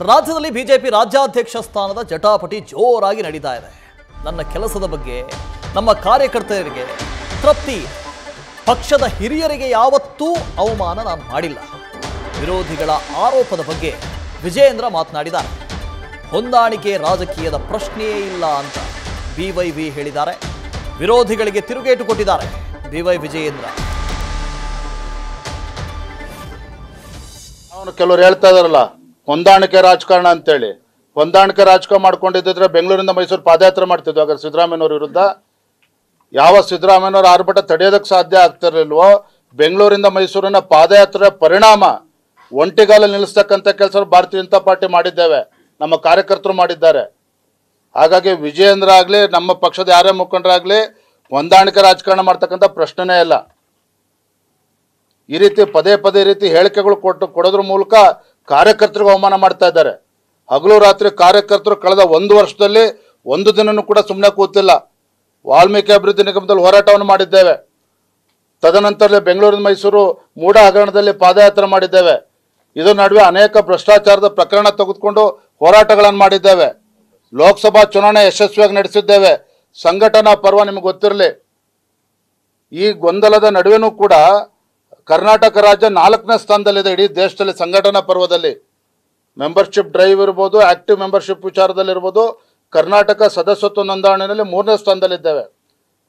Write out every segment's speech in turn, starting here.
ರಾಜ್ಯದಲ್ಲಿ ಬಿಜೆಪಿ ರಾಜ್ಯಾಧ್ಯಕ್ಷ ಸ್ಥಾನದ ಜಟಾಪಟಿ ಜೋರಾಗಿ ನಡೀತಾ ಇದೆ. ನನ್ನ ಕೆಲಸದ ಬಗ್ಗೆ ನಮ್ಮ ಕಾರ್ಯಕರ್ತರಿಗೆ ತೃಪ್ತಿ, ಪಕ್ಷದ ಹಿರಿಯರಿಗೆ ಯಾವತ್ತೂ ಅವಮಾನ ನಾನು ಮಾಡಿಲ್ಲ. ವಿರೋಧಿಗಳ ಆರೋಪದ ಬಗ್ಗೆ ವಿಜಯೇಂದ್ರ ಮಾತನಾಡಿದ್ದಾರೆ. ಹೊಂದಾಣಿಕೆ ರಾಜಕೀಯದ ಪ್ರಶ್ನೆಯೇ ಇಲ್ಲ ಅಂತ ಬಿವೈವಿ ಹೇಳಿದ್ದಾರೆ. ವಿರೋಧಿಗಳಿಗೆ ತಿರುಗೇಟು ಕೊಟ್ಟಿದ್ದಾರೆ ಬಿವೈ ವಿಜಯೇಂದ್ರ. ಅವನು ಕೆಲವರು ಹೇಳ್ತಾ ಇದಾರಲ್ಲ ಹೊಂದಾಣಿಕೆ ರಾಜಕಾರಣ ಅಂತೇಳಿ. ಹೊಂದಾಣಿಕೆ ರಾಜಕಾರಣ ಮಾಡ್ಕೊಂಡಿದ್ದರೆ ಬೆಂಗಳೂರಿಂದ ಮೈಸೂರು ಪಾದಯಾತ್ರೆ ಮಾಡ್ತಿದ್ವು. ಹಾಗಾದ್ರೆ ಸಿದ್ದರಾಮಯ್ಯನವ್ರ ವಿರುದ್ಧ ಯಾವ ಸಿದ್ದರಾಮಯ್ಯನವ್ರ ಆರ್ಭಟ ತಡೆಯೋದಕ್ಕೆ ಸಾಧ್ಯ ಆಗ್ತಿರ್ಲಿಲ್ವೋ, ಬೆಂಗಳೂರಿಂದ ಮೈಸೂರಿನ ಪಾದಯಾತ್ರೆ ಪರಿಣಾಮ ಒಂಟಿಗಾಲ ನಿಲ್ಲಿಸ್ತಕ್ಕಂಥ ಕೆಲಸ ಭಾರತೀಯ ಜನತಾ ಪಾರ್ಟಿ ಮಾಡಿದ್ದೇವೆ, ನಮ್ಮ ಕಾರ್ಯಕರ್ತರು ಮಾಡಿದ್ದಾರೆ. ಹಾಗಾಗಿ ವಿಜಯೇಂದ್ರ ಆಗಲಿ ನಮ್ಮ ಪಕ್ಷದ ಯಾರೇ ಮುಖಂಡರಾಗಲಿ ಹೊಂದಾಣಿಕೆ ರಾಜಕಾರಣ ಮಾಡ್ತಕ್ಕಂಥ ಪ್ರಶ್ನೆನೇ ಇಲ್ಲ. ಈ ರೀತಿ ಪದೇ ಪದೇ ರೀತಿ ಹೇಳಿಕೆಗಳು ಕೊಡೋದ್ರ ಮೂಲಕ ಕಾರ್ಯಕರ್ತರಿಗೆ ಅವಮಾನ ಮಾಡ್ತಾ ಇದ್ದಾರೆ. ಹಗಲು ರಾತ್ರಿ ಕಾರ್ಯಕರ್ತರು ಕಳೆದ 1 ವರ್ಷದಲ್ಲಿ ಒಂದು ದಿನನೂ ಕೂಡ ಸುಮ್ಮನೆ ಕೂತಿಲ್ಲ. ವಾಲ್ಮೀಕಿ ಅಭಿವೃದ್ಧಿ ನಿಗಮದಲ್ಲಿ ಹೋರಾಟವನ್ನು ಮಾಡಿದ್ದೇವೆ. ತದನಂತರ ಬೆಂಗಳೂರಿನ ಮೈಸೂರು ಮೂಡ ಹಗರಣದಲ್ಲಿ ಪಾದಯಾತ್ರೆ ಮಾಡಿದ್ದೇವೆ. ಇದರ ನಡುವೆ ಅನೇಕ ಭ್ರಷ್ಟಾಚಾರದ ಪ್ರಕರಣ ತೆಗೆದುಕೊಂಡು ಹೋರಾಟಗಳನ್ನು ಮಾಡಿದ್ದೇವೆ. ಲೋಕಸಭಾ ಚುನಾವಣೆ ಯಶಸ್ವಿಯಾಗಿ ನಡೆಸಿದ್ದೇವೆ. ಸಂಘಟನಾ ಪರ್ವ ನಿಮಗೆ ಗೊತ್ತಿರಲಿ. ಈ ಗೊಂದಲದ ನಡುವೆನೂ ಕೂಡ ಕರ್ನಾಟಕ ರಾಜ್ಯ 4ನೇ ಸ್ಥಾನದಲ್ಲಿದೆ ಇಡೀ ದೇಶದಲ್ಲಿ ಸಂಘಟನಾ ಪರ್ವದಲ್ಲಿ. ಮೆಂಬರ್ಶಿಪ್ ಡ್ರೈವ್ ಇರ್ಬೋದು, ಆಕ್ಟಿವ್ ಮೆಂಬರ್ಶಿಪ್ ವಿಚಾರದಲ್ಲಿರ್ಬೋದು, ಕರ್ನಾಟಕ ಸದಸ್ಯತ್ವ ನೋಂದಣಿಯಲ್ಲಿ 3ನೇ ಸ್ಥಾನದಲ್ಲಿದ್ದೇವೆ.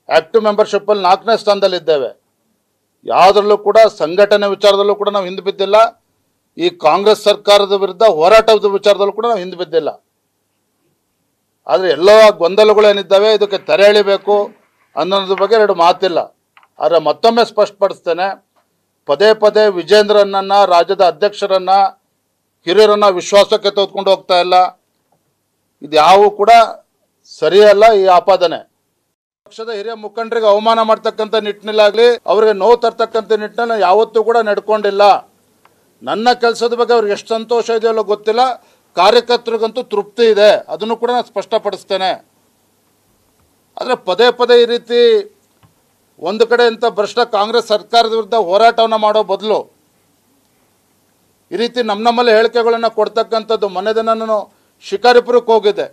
ಆಕ್ಟಿವ್ ಮೆಂಬರ್ಶಿಪ್ಪಲ್ಲಿ 4ನೇ ಸ್ಥಾನದಲ್ಲಿದ್ದೇವೆ. ಯಾವುದರಲ್ಲೂ ಕೂಡ ಸಂಘಟನೆ ವಿಚಾರದಲ್ಲೂ ಕೂಡ ನಾವು ಹಿಂದೆ ಬಿದ್ದಿಲ್ಲ. ಈ ಕಾಂಗ್ರೆಸ್ ಸರ್ಕಾರದ ವಿರುದ್ಧ ಹೋರಾಟದ ವಿಚಾರದಲ್ಲೂ ಕೂಡ ನಾವು ಹಿಂದೆ ಬಿದ್ದಿಲ್ಲ. ಆದರೆ ಎಲ್ಲೋ ಗೊಂದಲಗಳೇನಿದ್ದಾವೆ ಇದಕ್ಕೆ ತೆರೆ ಎಳಿಬೇಕು ಅನ್ನೋದ್ರ ಬಗ್ಗೆ 2 ಮಾತಿಲ್ಲ. ಆದರೆ ಮತ್ತೊಮ್ಮೆ ಸ್ಪಷ್ಟಪಡಿಸ್ತೇನೆ, ಪದೇ ಪದೇ ವಿಜೇಂದ್ರನನ್ನು, ರಾಜ್ಯದ ಅಧ್ಯಕ್ಷರನ್ನು, ಹಿರಿಯರನ್ನು ವಿಶ್ವಾಸಕ್ಕೆ ತೆಗೆದುಕೊಂಡು ಹೋಗ್ತಾ ಇಲ್ಲ. ಇದು ಯಾವೂ ಕೂಡ ಸರಿಯಲ್ಲ. ಈ ಆಪಾದನೆ ಪಕ್ಷದ ಹಿರಿಯ ಮುಖಂಡರಿಗೆ ಅವಮಾನ ಮಾಡ್ತಕ್ಕಂಥ ನಿಟ್ಟಿನಲ್ಲಾಗಲಿ ಅವರಿಗೆ ನೋವು ತರ್ತಕ್ಕಂಥ ನಿಟ್ಟಿನಲ್ಲಿ ಯಾವತ್ತೂ ಕೂಡ ನಡ್ಕೊಂಡಿಲ್ಲ. ನನ್ನ ಕೆಲಸದ ಬಗ್ಗೆ ಅವ್ರಿಗೆ ಎಷ್ಟು ಸಂತೋಷ ಇದೆಯಲ್ಲ ಗೊತ್ತಿಲ್ಲ, ಕಾರ್ಯಕರ್ತರಿಗಂತೂ ತೃಪ್ತಿ ಇದೆ, ಅದನ್ನು ಕೂಡ ನಾನು ಸ್ಪಷ್ಟಪಡಿಸ್ತೇನೆ. ಆದರೆ ಪದೇ ಪದೇ ಈ ರೀತಿ ಒಂದು ಕಡೆ ಇಂಥ ಭ್ರಷ್ಟ ಕಾಂಗ್ರೆಸ್ ಸರ್ಕಾರದ ವಿರುದ್ಧ ಹೋರಾಟವನ್ನು ಮಾಡೋ ಬದಲು ಈ ರೀತಿ ನಮ್ಮಲ್ಲಿ ಹೇಳಿಕೆಗಳನ್ನು ಕೊಡ್ತಕ್ಕಂಥದ್ದು. ಮೊನ್ನೆ ದಿನ ನಾನು ಶಿಕಾರಿಪುರಕ್ಕೆ ಹೋಗಿದ್ದೆ.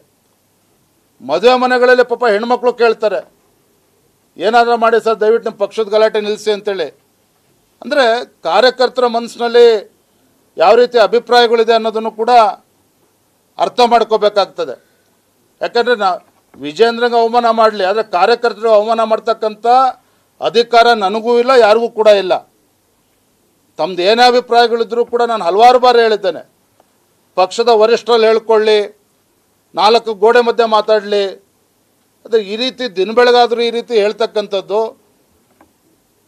ಮದುವೆ ಮನೆಗಳಲ್ಲಿ ಪಾಪ ಹೆಣ್ಮಕ್ಳು ಕೇಳ್ತಾರೆ, ಏನಾದರೂ ಮಾಡಿ ಸರ್ ದಯವಿಟ್ಟು ನಿಮ್ಮ ಪಕ್ಷದ ಗಲಾಟೆ ನಿಲ್ಲಿಸಿ ಅಂತೇಳಿ. ಅಂದರೆ ಕಾರ್ಯಕರ್ತರ ಮನಸ್ಸಿನಲ್ಲಿ ಯಾವ ರೀತಿ ಅಭಿಪ್ರಾಯಗಳಿದೆ ಅನ್ನೋದನ್ನು ಕೂಡ ಅರ್ಥ ಮಾಡ್ಕೋಬೇಕಾಗ್ತದೆ. ಯಾಕಂದರೆ ವಿಜೇಂದ್ರಂಗೆ ಅವಮಾನ ಮಾಡಲಿ, ಆದರೆ ಕಾರ್ಯಕರ್ತರಿಗೆ ಅವಮಾನ ಮಾಡ್ತಕ್ಕಂಥ ಅಧಿಕಾರ ನನಗೂ ಇಲ್ಲ, ಯಾರಿಗೂ ಕೂಡ ಇಲ್ಲ. ತಮ್ಮದು ಏನೇ ಅಭಿಪ್ರಾಯಗಳಿದ್ರೂ ಕೂಡ ನಾನು ಹಲವಾರು ಬಾರಿ ಹೇಳಿದ್ದೇನೆ, ಪಕ್ಷದ ವರಿಷ್ಠರಲ್ಲಿ ಹೇಳ್ಕೊಳ್ಳಿ, 4 ಗೋಡೆ ಮಧ್ಯೆ ಮಾತಾಡಲಿ. ಆದರೆ ಈ ರೀತಿ ದಿನ ಬೆಳಗಾದರೂ ಈ ರೀತಿ ಹೇಳ್ತಕ್ಕಂಥದ್ದು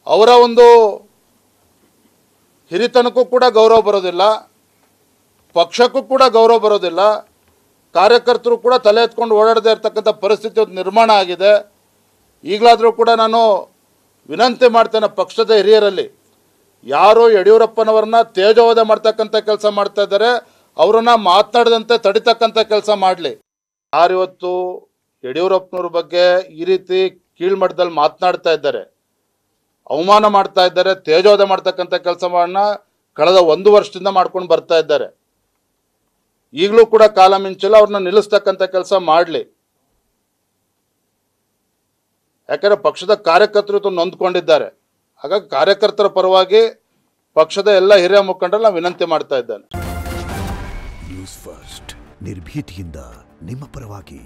ಅವರ ಒಂದು ಹಿರಿತನಕ್ಕೂ ಕೂಡ ಗೌರವ ಬರೋದಿಲ್ಲ, ಪಕ್ಷಕ್ಕೂ ಕೂಡ ಗೌರವ ಬರೋದಿಲ್ಲ. ಕಾರ್ಯಕರ್ತರು ಕೂಡ ತಲೆ ಎತ್ಕೊಂಡು ಓಡಾಡದೇ ಇರತಕ್ಕಂಥ ಪರಿಸ್ಥಿತಿ ನಿರ್ಮಾಣ ಆಗಿದೆ. ಈಗಲಾದರೂ ಕೂಡ ನಾನು ವಿನಂತಿ ಮಾಡ್ತೇನೆ, ಪಕ್ಷದ ಹಿರಿಯರಲ್ಲಿ ಯಾರು ಯಡಿಯೂರಪ್ಪನವ್ರನ್ನ ತೇಜೋವಧ ಮಾಡ್ತಕ್ಕಂಥ ಕೆಲಸ ಮಾಡ್ತಾ ಇದ್ದಾರೆ ಅವರನ್ನು ಮಾತನಾಡದಂತೆ ತಡಿತಕ್ಕಂಥ ಕೆಲಸ ಮಾಡಲಿ. ಯಾರಿವತ್ತು ಯಡಿಯೂರಪ್ಪನವ್ರ ಬಗ್ಗೆ ಈ ರೀತಿ ಕೀಳ್ಮಟ್ಟದಲ್ಲಿ ಮಾತನಾಡ್ತಾ ಇದ್ದಾರೆ, ಅವಮಾನ ಮಾಡ್ತಾ ಇದ್ದಾರೆ, ತೇಜೋವಧ ಮಾಡ್ತಕ್ಕಂಥ ಕೆಲಸವನ್ನು ಕಳೆದ 1 ವರ್ಷದಿಂದ ಮಾಡ್ಕೊಂಡು ಬರ್ತಾ ಇದ್ದಾರೆ. ಈಗಲೂ ಕೂಡ ಕಾಲ ಮಿಂಚಿಲ್ಲ, ಅವ್ರನ್ನ ನಿಲ್ಲಿಸ್ತಕ್ಕಂಥ ಕೆಲಸ ಮಾಡಲಿ. ಯಾಕಂದರೆ ಪಕ್ಷದ ಕಾರ್ಯಕರ್ತರು ನೊಂದ್ಕೊಂಡಿದ್ದಾರೆ. ಹಾಗಾಗಿ ಕಾರ್ಯಕರ್ತರ ಪರವಾಗಿ ಪಕ್ಷದ ಎಲ್ಲ ಹಿರಿಯ ಮುಖಂಡರು ನಾನು ವಿನಂತಿ ಮಾಡ್ತಾ ಇದ್ದೇನೆ. ನ್ಯೂಸ್ ಫಸ್ಟ್ ನಿರ್ಭೀತಿಯಿಂದ ನಿಮ್ಮ ಪರವಾಗಿ.